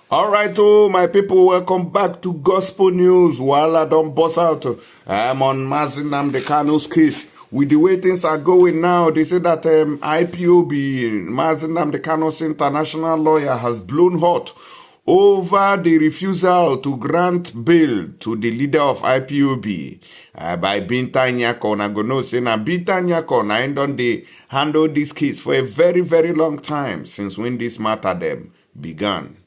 All right, oh, my people, welcome back to Gospel News. While I don't bust out, I'm on Nnamdi Kanu's case. With the way things are going now, they say that IPOB, Nnamdi Kanu's international lawyer, has blown hot over the refusal to grant bail to the leader of IPOB by Binta Nyako. And I go know, say, now Binta Nyako, now end on they handle this case for a very, very long time since when this matter them began.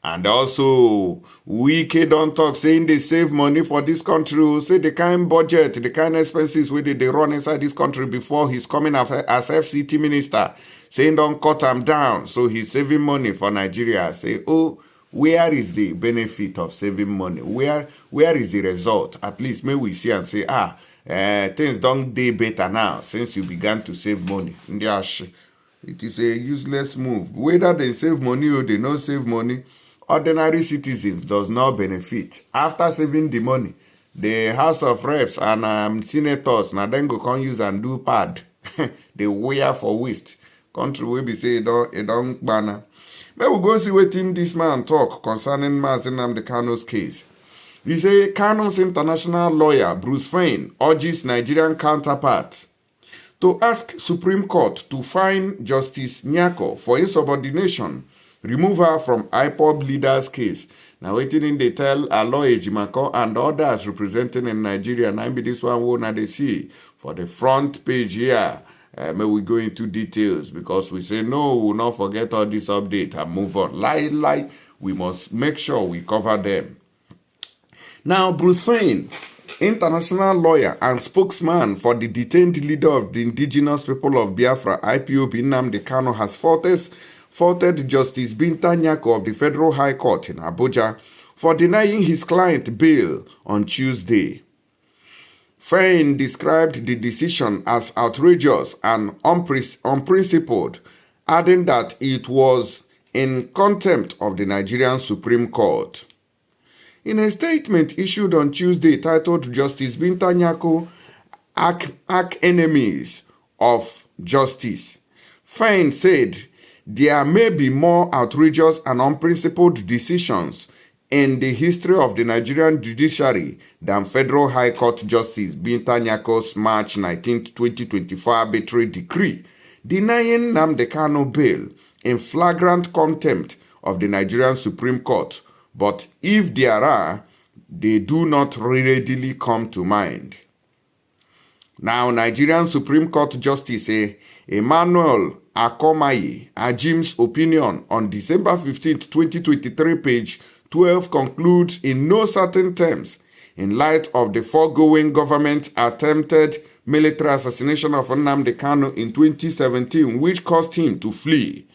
And also, Wike don't talk saying they save money for this country. Say the kind budget, the kind expenses where they run inside this country before he's coming as FCT minister. Saying don't cut him down. So he's saving money for Nigeria. Say, oh, where is the benefit of saving money? Where is the result? At least may we see and say, things don't do better now since you began to save money. It is a useless move. Whether they save money or they not save money, ordinary citizens does not benefit. After saving the money, the House of Reps and senators now then go come use and do pad. They wear for waste. Country will be say it don't banner. But we go see what this man talk concerning Nnamdi Kanu's case. He say Kanu's international lawyer Bruce Fein urges Nigerian counterparts to ask Supreme Court to fine Justice Nyako for insubordination, remove her from IPOB leader's case. Now waiting they tell Aloy Ejimako and others representing in Nigeria. Now be this one who now they see for the front page here. May we go into details because we say no, we will not forget all this update and move on. Lie. We must make sure we cover them. Now Bruce Fein, international lawyer and spokesman for the detained leader of the indigenous people of Biafra, IPOB Nnamdi Kanu, has faulted Justice Binta Nyako of the Federal High Court in Abuja for denying his client bail on Tuesday. Fein described the decision as outrageous and unprincipled, adding that it was in contempt of the Nigerian Supreme Court. In a statement issued on Tuesday titled Justice Binta Nyako, Arch Enemies of Justice, Fein said there may be more outrageous and unprincipled decisions in the history of the Nigerian judiciary than Federal High Court Justice Binta Nyako's March 19, 2024 arbitrary decree denying Nnamdi Kanu bail in flagrant contempt of the Nigerian Supreme Court. But if there are, they do not readily come to mind. Now, Nigerian Supreme Court Justice Emmanuel Akomaye Ajim's opinion on December 15, 2023, page 12 concludes in no certain terms, in light of the foregoing government attempted military assassination of Nnamdi Kanu in 2017, which caused him to flee.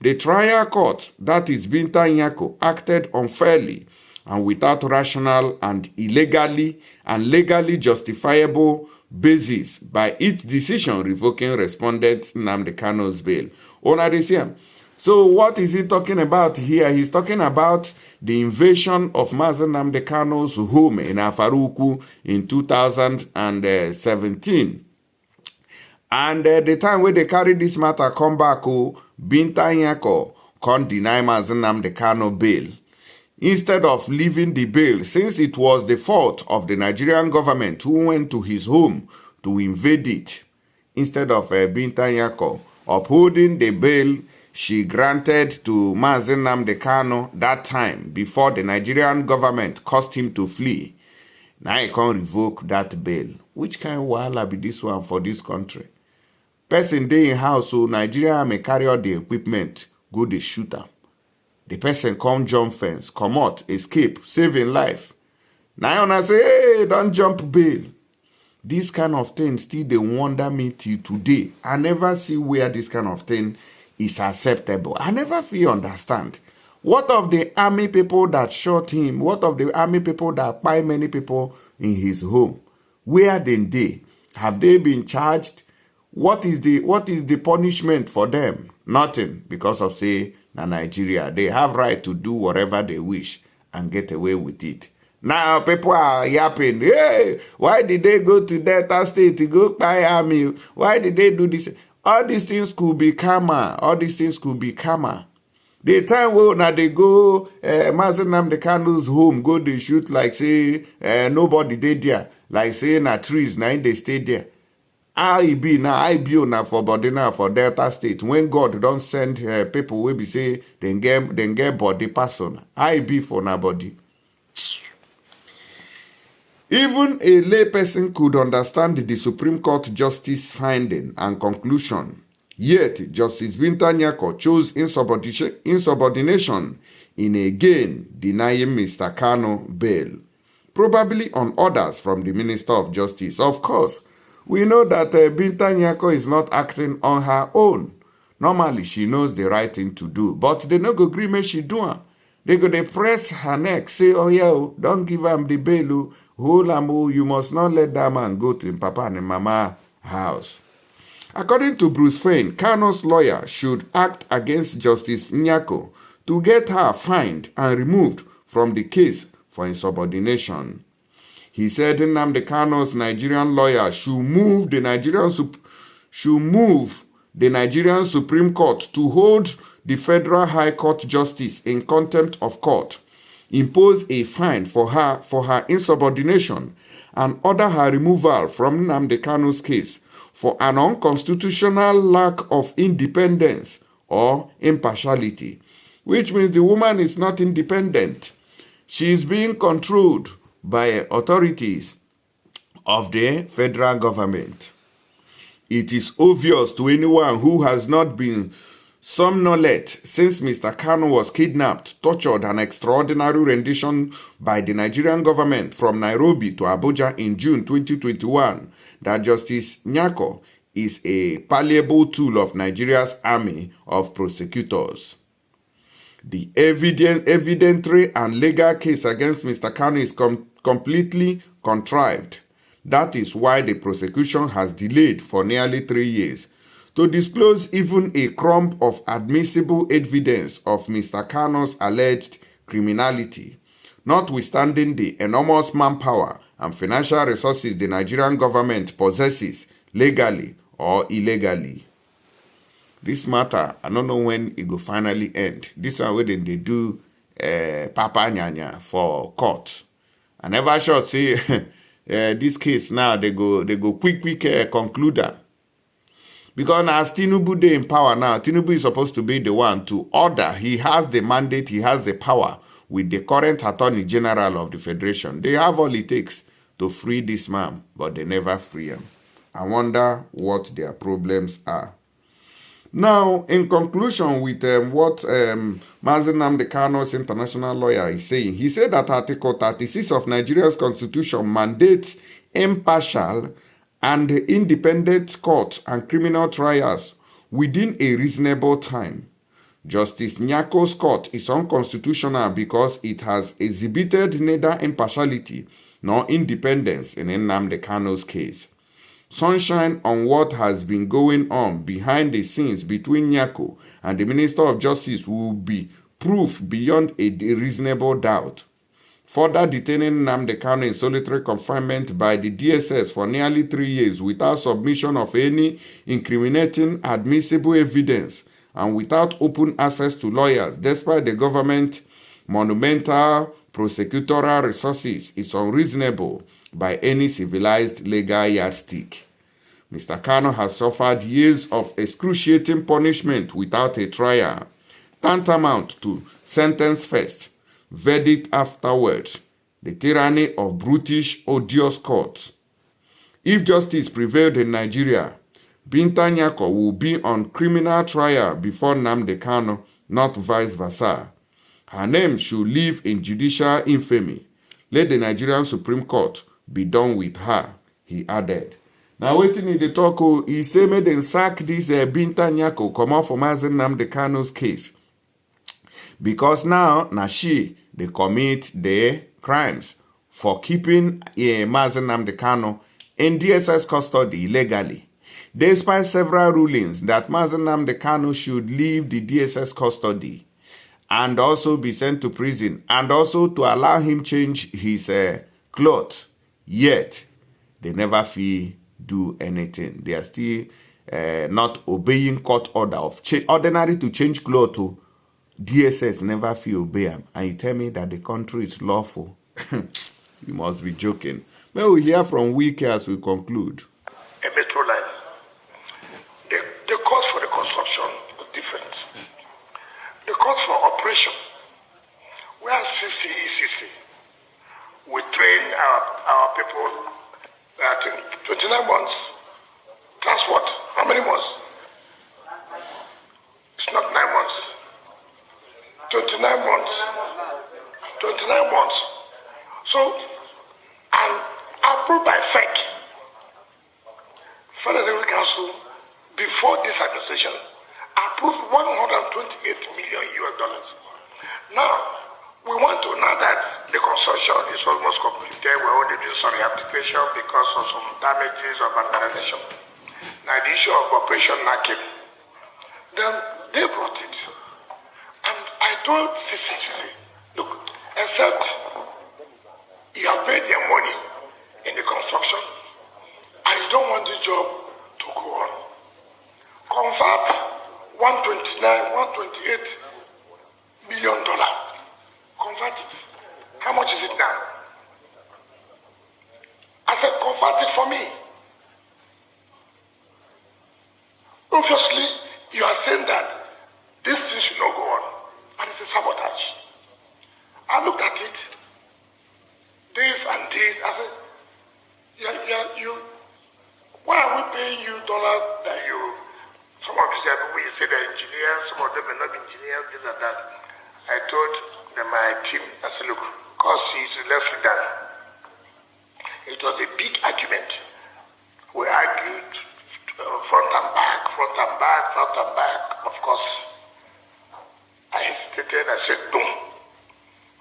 The trial court, that is Binta Nyako, acted unfairly and without rational and legally justifiable basis by its decision revoking respondent Nnamdi Kanu's bail. So what is he talking about here? He's talking about the invasion of Nnamdi Kanu's home in Afaruku in 2017. And the time when they carried this matter come back, Binta Nyako can't deny Nnamdi Kanu bail. Instead of leaving the bail, since it was the fault of the Nigerian government who went to his home to invade it, instead of Binta Nyako upholding the bail she granted to Nnamdi Kanu that time before the Nigerian government caused him to flee, now he can't revoke that bail. Which kind of wahala be this one for this country? Person dey in house, so Nigeria may carry out the equipment, go the shooter. The person come jump fence, come out, escape, saving life. Now I say, hey, don't jump bail. This kind of thing still they wonder me till today. I never see where this kind of thing is acceptable. I never feel understand. What of the army people that shot him? What of the army people that buy many people in his home? Where then they? Have they been charged? What is the punishment for them? Nothing, because of say Nigeria. They have right to do whatever they wish and get away with it. Now people are yapping. Hey, why did they go to Delta State to go buy army? Why did they do this? All these things could be karma. All these things could be karma. The time wey una dey go Nnamdi Kanu's home, go dey shoot like say nobody dey there, like say na trees na im dey stay there. How e be now? I be una for body now for Delta State. When God don send people wey be say dem get body person, how e be for una body? Even a lay person could understand the Supreme Court justice finding and conclusion. Yet, Justice Binta Nyako chose insubordination in again denying Mr. Kanu bail, probably on orders from the Minister of Justice. Of course, we know that Binta Nyako is not acting on her own. Normally, she knows the right thing to do, but they no go gree make she do am. They go dey press her neck, say, oh yeah, don't give am the bail, hold am, you must not let that man go to him papa and him mama house. According to Bruce Fein, Kanu's lawyer should act against Justice Nyako to get her fined and removed from the case for insubordination. He said Nnamdi Kanu's Nigerian lawyer should move the Nigerian Supreme Court to hold the Federal High Court justice in contempt of court, impose a fine for her insubordination, and order her removal from Nnamdi Kanu's case for an unconstitutional lack of independence or impartiality, which means the woman is not independent. She is being controlled by authorities of the federal government. It is obvious to anyone who has not been somnolent since Mr. Kanu was kidnapped, tortured, and extraordinary rendition by the Nigerian government from Nairobi to Abuja in June 2021 that Justice Nyako is a palpable tool of Nigeria's army of prosecutors. The evidentiary and legal case against Mr. Kanu is completely contrived. That is why the prosecution has delayed for nearly 3 years to disclose even a crumb of admissible evidence of Mr. Kanu's alleged criminality, notwithstanding the enormous manpower and financial resources the Nigerian government possesses legally or illegally. This matter, I don't know when it will finally end. This one wey dem dey do Papa Nyanya for court. I never sure say this case now they go quick conclude am. Because as Tinubu dey in power now, Tinubu is supposed to be the one to order. He has the mandate, he has the power with the current Attorney General of the Federation. They have all it takes to free this man, but they never free him. I wonder what their problems are. Now, in conclusion with what Nnamdi Kanu's international lawyer is saying, he said that Article 36 of Nigeria's constitution mandates impartial and independent courts and criminal trials within a reasonable time. Justice Nyako's court is unconstitutional because it has exhibited neither impartiality nor independence in Nnamdi Kanu's case. Sunshine on what has been going on behind the scenes between Nyako and the Minister of Justice will be proof beyond a reasonable doubt. Further detaining Nnamdi Kanu in solitary confinement by the DSS for nearly 3 years without submission of any incriminating admissible evidence and without open access to lawyers, despite the government's monumental prosecutorial resources, is unreasonable by any civilized legal yardstick. Mr. Kanu has suffered years of excruciating punishment without a trial, tantamount to sentence first, verdict afterwards, the tyranny of brutish, odious courts. If justice prevailed in Nigeria, Binta Nyako will be on criminal trial before Nnamdi Kanu, not vice versa. Her name should live in judicial infamy. Let the Nigerian Supreme Court be done with her, he added. Now, waiting in the talk, he say make them sack this Binta Nyako come off from Nnamdi Kanu's case. Because now she, they commit the crimes for keeping Nnamdi Kanu in DSS custody illegally. Despite several rulings that Nnamdi Kanu should leave the DSS custody and also be sent to prison and also to allow him change his clothes, yet they never feel do anything. They are still not obeying court order of ordinary to change clothes to DSS never feel obey am, and you tell me that the country is lawful. You must be joking. May we hear from Wike as we conclude. A metro line. The cost for the construction is different. The cost for operation, we are CCECC. We train our people, I think 29 months. Transport, how many months? It's not 9 months. 29 months. 29 months. So, and approved by FEC, Federal Executive Council, before this administration, approved $128 million US. Now, we want to know that the construction is almost completed. We're only doing some rehabilitation because of some damages or vandalization. Now, the issue of operation now came. Then they brought it. And I told CCC, look, except you have made your money in the construction and you don't want the job to go on. Convert $128 million. Convert it. How much is it now? I said, convert it for me. Obviously, you are saying that this thing should not go on, and it's a sabotage. I looked at it, days and days. I said, why are we paying you dollars that you? Some of these people, you say they're engineers, some of them may not be engineers, this and that. I told them, my team, I said, look, cost is less than. It was a big argument. We argued front and back, front and back, front and back. Of course, I hesitated. I said, no.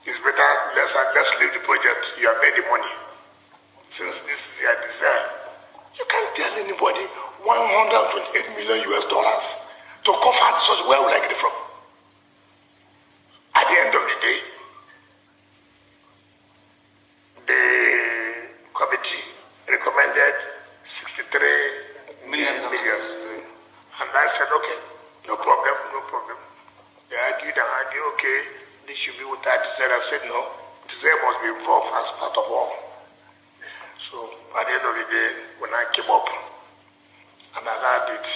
It's better, let's leave the project. You have made the money. Since this is your desire. You can't tell anybody $128 million US to comfort such. Where will I get it from? At the end of the day, the committee recommended 63 million. And I said, okay, no problem, no problem. They argued and argued, okay, this should be what I decided. I said, no, desire must be involved as part of all. So at the end of the day, when I came up and I had it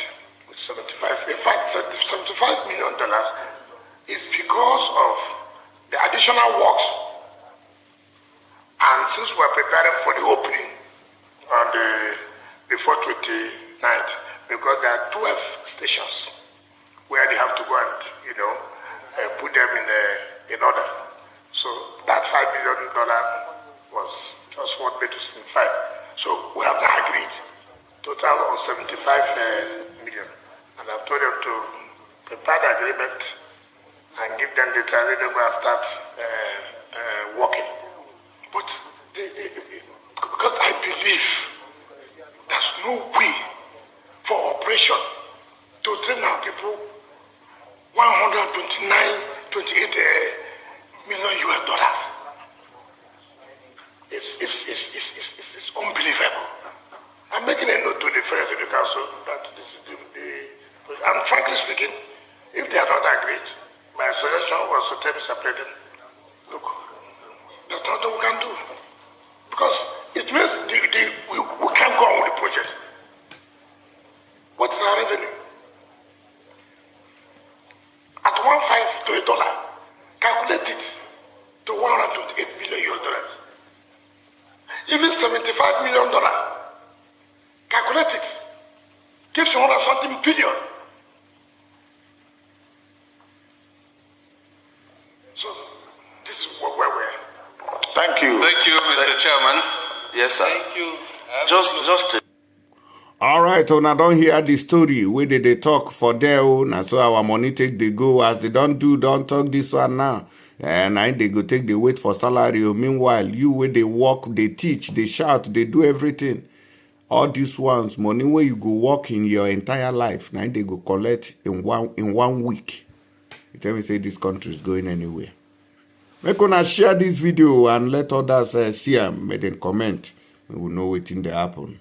with 75, in fact, $75 million is because of the additional works. And since we're preparing for the opening on before 29th, because there are 12 stations where they have to go and, put them in order. So that $5 million was just 1 bit to 75. So we have now agreed total of 75 million. And I've told them to prepare the agreement and give them the time they go and start working. But because I believe there's no way for operation to train our people 28 million US. It's unbelievable. I'm making a note to the Federal Executive Council that this is and frankly speaking, if they are not agreed, my suggestion was to tell Mr. President, look, there's nothing we can do. Because it means we can't go on with the project. What is our revenue? At 1.5 to $1, calculate it to $128 million US. Even $75 million, calculate it, gives you something billion. So this is where we're. Thank you. Thank you, Mr. Chairman. Yes, sir. Thank you. Just All right, una don't hear the story where they talk for there, and so our money take they go as they don't talk this one now. And I they go take the wait for salary. Meanwhile, you where they work, they teach, they shout, they do everything. All these ones, money where you go work in your entire life, now they go collect in one week. You tell me say this country is going anywhere. Make una share this video and let others see them. Make them comment. We will know what in the happen.